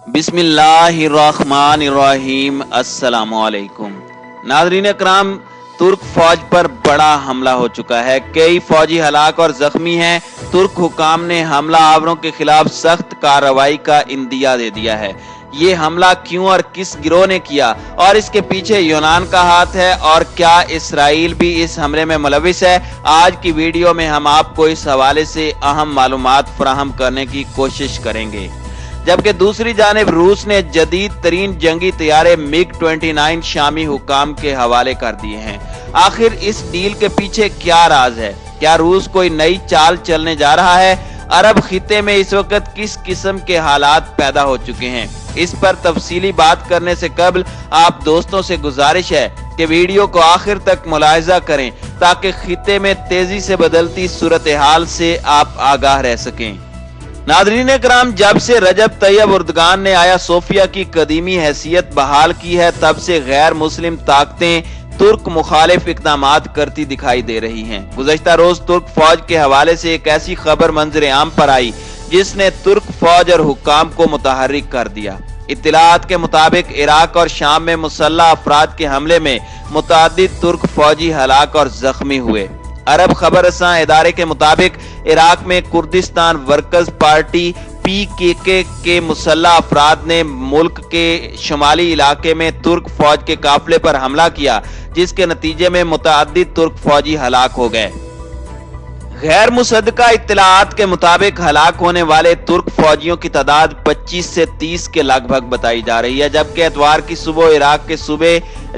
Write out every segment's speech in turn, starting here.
बिस्मिल्लाहिर्रहमानिर्रहीम। अस्सलामुअलैकुम। नाज़रीन इकराम, तुर्क फौज पर बड़ा हमला हो चुका है। कई फौजी हलाक और जख्मी हैं। तुर्क हुकाम ने हमला आवरों के खिलाफ सख्त कार्रवाई का इंदिया दे दिया है। ये हमला क्यों और किस गिरोह ने किया और इसके पीछे यूनान का हाथ है और क्या इसराइल भी इस हमले में मुलविस है, आज की वीडियो में हम आपको इस हवाले से अहम मालूमात फराहम करने की कोशिश करेंगे। जबकि दूसरी जानिब रूस ने जदीद तरीन जंगी तैयारे MiG-29 शामी हुकाम के हवाले कर दिए हैं। आखिर इस डील के पीछे क्या राज है? क्या रूस कोई नई चाल चलने जा रहा है? अरब खिते में इस वक्त किस किस्म के हालात पैदा हो चुके हैं? इस पर तफसीली बात करने से कबल आप दोस्तों से गुजारिश है कि वीडियो को आखिर तक मुलाहिजा करें ताकि खिते में तेजी से बदलती सूरत हाल से आप आगाह रह सकें। नाज़रीन इकराम, जब से रजब तैयब उर्दगान ने आया सोफिया की कदीमी हैसियत बहाल की है, तब से गैर मुस्लिम ताकतें तुर्क मुखालिफ इक़दामात करती दिखाई दे रही हैं। गुज़श्ता रोज तुर्क फौज के हवाले से एक ऐसी खबर मंजर आम पर आई जिसने तुर्क फौज और हुक्काम को मुतहर्रिक कर दिया। इत्तलात के मुताबिक इराक और शाम में मुसल्लह अफराद के हमले में मुतअद्दिद तुर्क फौजी हलाक और जख्मी हुए। अरब खबर रसां इदारे के मुताबिक इराक में कुर्दिस्तान वर्कर्स पार्टी PKK के मुसल्लह अफराद ने मुल्क के शुमाली इलाके में तुर्क फौज के काफिले पर हमला किया, जिसके नतीजे में मुतअद्दिद तुर्क फौजी हलाक हो गए। गैर मुसद्दका इत्तलाआत के मुताबिक हलाक होने वाले तुर्क फौजियों की तादाद 25 से 30 के लगभग बताई जा रही है, जबकि एतवार की सुबह इराक के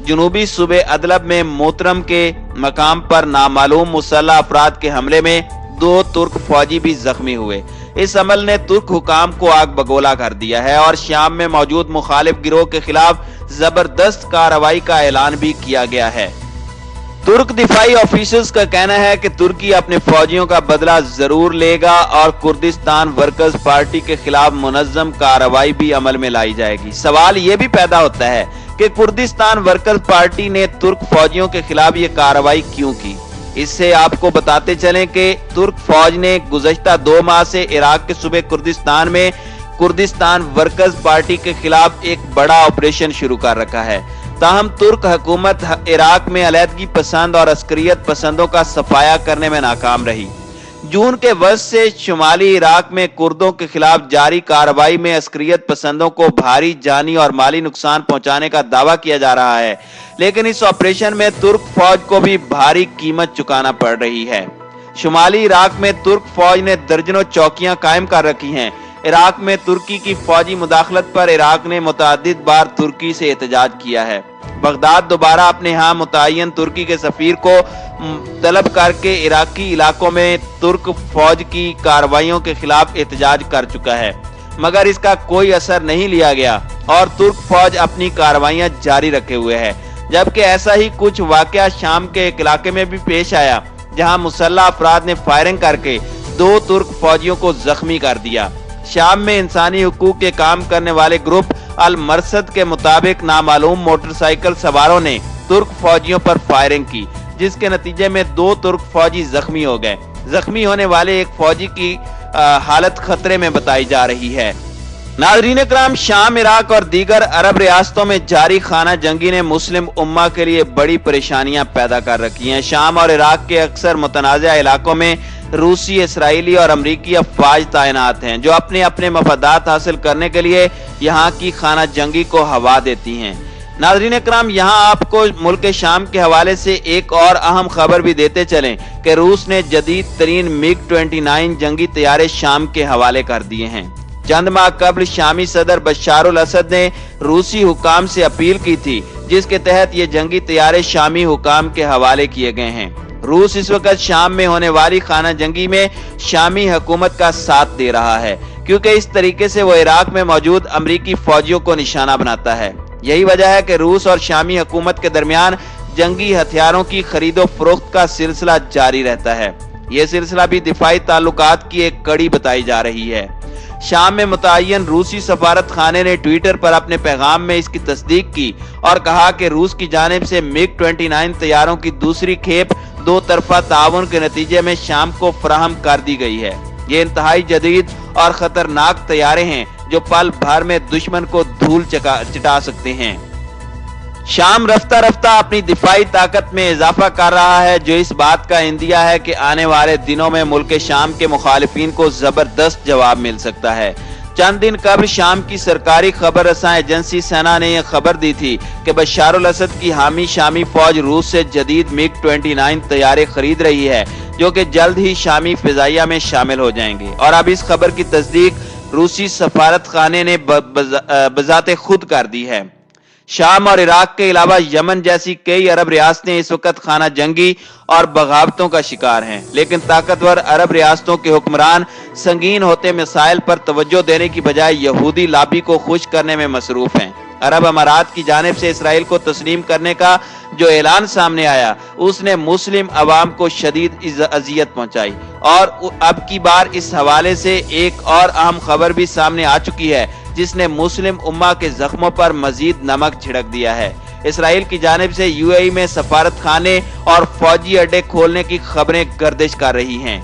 जुनूबी सूबे अदलब में मोहतरम के मकाम पर नामालूम मुसल्लह अफराद के हमले में 2 तुर्क फौजी भी जख्मी हुए। इस अमल ने तुर्क हुकाम को आग बगोला कर दिया है और शाम में मौजूद मुखालिफ गिरोह के खिलाफ जबरदस्त कार्रवाई का ऐलान भी किया गया है। तुर्क दिफाई ऑफिसर्स का कहना है कि तुर्की अपने फौजियों का बदला जरूर लेगा और कुर्दिस्तान वर्कर्स पार्टी के खिलाफ मुनज्जम कार्रवाई भी अमल में लाई जाएगी। सवाल ये भी पैदा होता है कि कुर्दिस्तान वर्कर्स पार्टी ने तुर्क फौजियों के खिलाफ ये कार्रवाई क्यों की। इससे आपको बताते चलें कि तुर्क फौज ने गुज़श्ता 2 माह से इराक के सूबे कुर्दिस्तान में कुर्दिस्तान वर्कर्स पार्टी के खिलाफ एक बड़ा ऑपरेशन शुरू कर रखा है। ताहम तुर्क हुकूमत इराक में अलहदगी पसंद और अस्करियत पसंदों का सफाया करने में नाकाम रही। जून के वक्त से शुमाली इराक में कुर्दों के खिलाफ जारी कार्रवाई में अस्करियत पसंदों को भारी जानी और माली नुकसान पहुंचाने का दावा किया जा रहा है, लेकिन इस ऑपरेशन में तुर्क फौज को भी भारी कीमत चुकाना पड़ रही है। शुमाली इराक में तुर्क फौज ने दर्जनों चौकियां कायम कर रखी हैं। इराक में तुर्की की फौजी मुदाखलत पर इराक ने मुतअद्दिद बार तुर्की से एहतजाज किया है। बगदाद दोबारा अपने यहाँ मुतय्यन तुर्की के सफीर को तलब करके इराकी इलाकों में तुर्क फौज की कार्रवाइयों के खिलाफ एहतजाज कर चुका है, मगर इसका कोई असर नहीं लिया गया और तुर्क फौज अपनी कार्रवाइयां जारी रखे हुए है। जबकि ऐसा ही कुछ वाकया शाम के एक इलाके में भी पेश आया, जहां मुसल्लह अफराद ने फायरिंग करके 2 तुर्क फौजियों को जख्मी कर दिया। शाम में इंसानी हुकूक के काम करने वाले ग्रुप अल मरसद के मुताबिक नामालूम मोटरसाइकिल सवारों ने तुर्क फौजियों पर फायरिंग की, जिसके नतीजे में 2 तुर्क फौजी जख्मी हो गए। जख्मी होने वाले एक फौजी की हालत खतरे में बताई जा रही है। नाज़रीन इकराम, शाम, इराक और दीगर अरब रियासतों में जारी खाना जंगी ने मुस्लिम उम्मा के लिए बड़ी परेशानियां पैदा कर रखी हैं। शाम और इराक के अक्सर मुतनाज़ा इलाकों में रूसी, इसराइली और अमरीकी अफवाज तैनात हैं, जो अपने अपने मफादात हासिल करने के लिए यहाँ की खाना जंगी को हवा देती हैं। नाज़रीन इकराम, यहाँ आपको मुल्क शाम के हवाले से एक और अहम खबर भी देते चलें कि रूस ने जदीद तरीन MiG-29 जंगी तैयारे शाम के हवाले कर दिए हैं। चंद माह कबल शामी सदर बशारुल असद ने रूसी हुकाम से अपील की थी, जिसके तहत ये जंगी तैयारे शामी हुकाम के हवाले किए गए हैं। रूस इस वक्त शाम में होने वाली खाना जंगी में शामी हुकूमत का साथ दे रहा है, क्योंकि इस तरीके से वो इराक में मौजूद अमरीकी फौजियों को निशाना बनाता है। यही वजह है कि रूस और शामी हुकूमत के दरमियान जंगी हथियारों की खरीदो फरोख्त का सिलसिला जारी रहता है। यह सिलसिला भी दिफाई ताल्लुकात की एक कड़ी बताई जा रही है। शाम में मुतय्यन रूसी सफारत खाने ने ट्विटर पर अपने पैगाम में इसकी तस्दीक की और कहा कि रूस की जानिब से MiG-29 तैयारों की दूसरी खेप 2 तरफा ताउन के नतीजे में शाम को फराहम कर दी गई है। ये इंतहाई जदीद और खतरनाक तैयारे हैं जो पल भर में दुश्मन को धूल चटा सकते हैं। शाम रफ्ता रफ्ता अपनी दिफाई ताकत में इजाफा कर रहा है, जो इस बात का इंदिया है कि आने वाले दिनों में मुल्क शाम के मुखालिफिन को जबरदस्त जवाब मिल सकता है। चंद दिन कबल शाम की सरकारी खबर रसां एजेंसी सेना ने यह खबर दी थी कि बशार अल असद की हामी शामी फौज रूस से जदीद MiG-29 तैयारे खरीद रही है, जो कि जल्द ही शामी फिजाइया में शामिल हो जाएंगे। और अब इस खबर की तस्दीक रूसी सफारत खाने ने बजाते खुद कर दी है। शाम और इराक के अलावा यमन जैसी कई अरब रियासतें इस वक्त खाना जंगी और बगावतों का शिकार हैं, लेकिन ताकतवर अरब रियासतों के हुक्मरान संगीन होते मसाइल पर तवज्जो देने की बजाय यहूदी लाबी को खुश करने में मसरूफ हैं। अरब अमारात की जानिब से इसराइल को तस्लीम करने का जो ऐलान सामने आया, उसने मुस्लिम अवाम को शदीद अजियत पहुंचाई। और अब की बार इस हवाले से एक और अहम खबर भी सामने आ चुकी है, जिसने मुस्लिम उम्मा के जख्मों पर मजीद नमक छिड़क दिया है। इसराइल की जानिब से यूएई में सफारत खाने और फौजी अड्डे खोलने की खबरें गर्दिश कर रही हैं।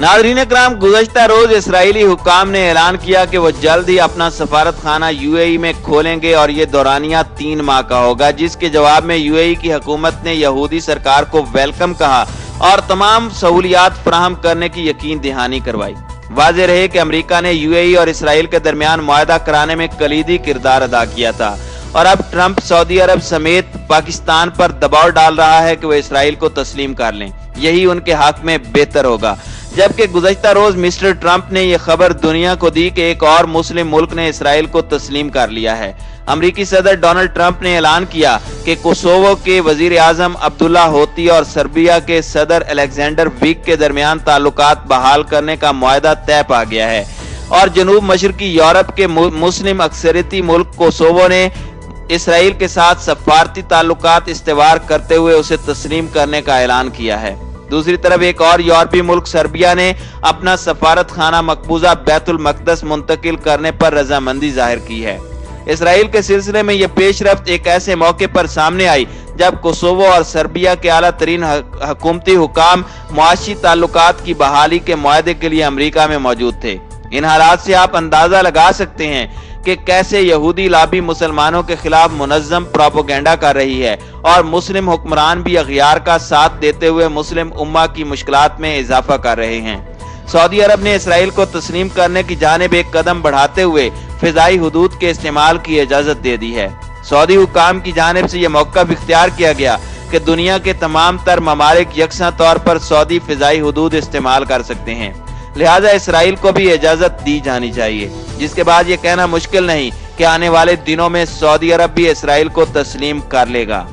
नाज़रीन इकराम, गुज़श्ता रोज इसराइली हुक्काम ने ऐलान किया कि वो जल्द ही अपना सफारत खाना यूएई में खोलेंगे और ये दौरानिया 3 माह का होगा, जिसके जवाब में यूएई की हुकूमत ने यहूदी सरकार को वेलकम कहा और तमाम सहूलियात फराहम करने की यकीन दहानी करवाई। वाज़ेह रहे कि अमेरिका ने यूएई और इसराइल के दरमियान मुआहदा कराने में कलीदी किरदार अदा किया था और अब ट्रंप सऊदी अरब समेत पाकिस्तान पर दबाव डाल रहा है कि वो इसराइल को तस्लीम कर लें। यही उनके हक में बेहतर होगा। जबकि गुज़श्ता रोज मिस्टर ट्रंप ने यह खबर दुनिया को दी कि एक और मुस्लिम मुल्क ने इसराइल को तस्लीम कर लिया है। अमरीकी सदर डोनाल्ड ट्रंप ने ऐलान किया कि कोसोवो के वजीर आजम अब्दुल्ला होती और सर्बिया के सदर अलेक्जेंडर विक के दरमियान ताल्लुकात बहाल करने का मुआहदा तय पा गया है और जनूब मशरकी यूरोप के मुस्लिम अक्सरियती मुल्क कोसोवो ने इसराइल के साथ सफारती ताल्लुकात इस्तेवार करते हुए उसे तस्लीम करने का ऐलान किया है। दूसरी तरफ एक और यूरोपीय मुल्क सर्बिया ने अपना सफारत खाना मकबूजा बैतुल मकदस मुंतकिल करने पर रजामंदी जाहिर की है। इसराइल के सिलसिले में यह पेशरफ्त एक ऐसे मौके पर सामने आई जब कोसोवो और सर्बिया के आला तरीन हुकूमती हुकाम मुआशी ताल्लुकात की बहाली के मुआहदे के लिए अमेरिका में मौजूद थे। इन हालात से आप अंदाजा लगा सकते हैं कि कैसे यहूदी लाबी मुसलमानों के खिलाफ मुनज़्ज़म प्रोपेगेंडा कर रही है और मुस्लिम हुक्मरान भी अगयार का साथ देते हुए मुस्लिम उम्मा की मुश्किलात में इजाफा कर रहे हैं। सऊदी अरब ने इसराइल को तस्लीम करने की जानिब एक कदम बढ़ाते हुए फिजाई हुदूद के इस्तेमाल की इजाजत दे दी है। सऊदी हुक्काम की जानिब से यह मौका इख्तियार किया गया कि दुनिया के तमाम तर ममालिक यकसा तौर पर सऊदी फिजाई हुदूद इस्तेमाल कर सकते हैं, लिहाजा इसराइल को भी इजाजत दी जानी चाहिए, जिसके बाद ये कहना मुश्किल नहीं कि आने वाले दिनों में सऊदी अरब भी इसराइल को तस्लीम कर लेगा।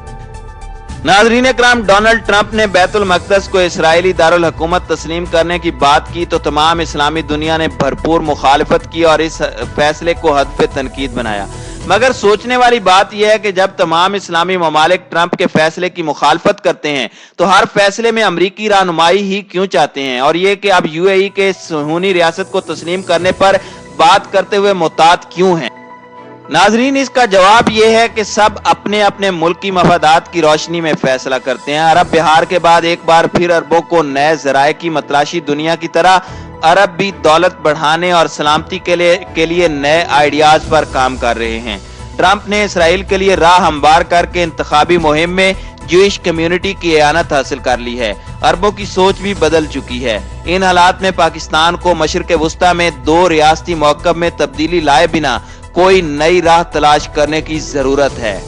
नाज़रीन इकराम, डोनाल्ड ट्रंप ने बैतुल मकदस को इसराइली दारुल हुकूमत तस्लीम करने की बात की तो तमाम इस्लामी दुनिया ने भरपूर मुखालफत की और इस फैसले को हद तनकीद बनाया। मगर सोचने वाली बात यह है कि जब तमाम इस्लामी ममालिक ट्रंप के फैसले की मुखालफत करते हैं तो हर फैसले में अमरीकी रहनुमाई ही क्यों चाहते हैं, और ये कि अब यूएई के सुहूनी रियासत को तस्लीम करने पर बात करते हुए मुताद क्यों हैं। नाजरीन, इसका जवाब यह है कि सब अपने अपने मुल्क की मफादात की रोशनी में फैसला करते हैं। अरब बिहार के बाद एक बार फिर अरबों को नए जराए की मतलाशी दुनिया की तरह अरब भी दौलत बढ़ाने और सलामती के लिए नए आइडियाज पर काम कर रहे हैं। ट्रंप ने इसराइल के लिए राह हमवार करके इंतखाबी मुहिम में ज्यूइश कम्युनिटी की एयानत हासिल कर ली है। अरबों की सोच भी बदल चुकी है। इन हालात में पाकिस्तान को मशरिक वुस्ता में 2 रियासती मौक़िफ़ में तब्दीली लाए बिना कोई नई राह तलाश करने की जरूरत है।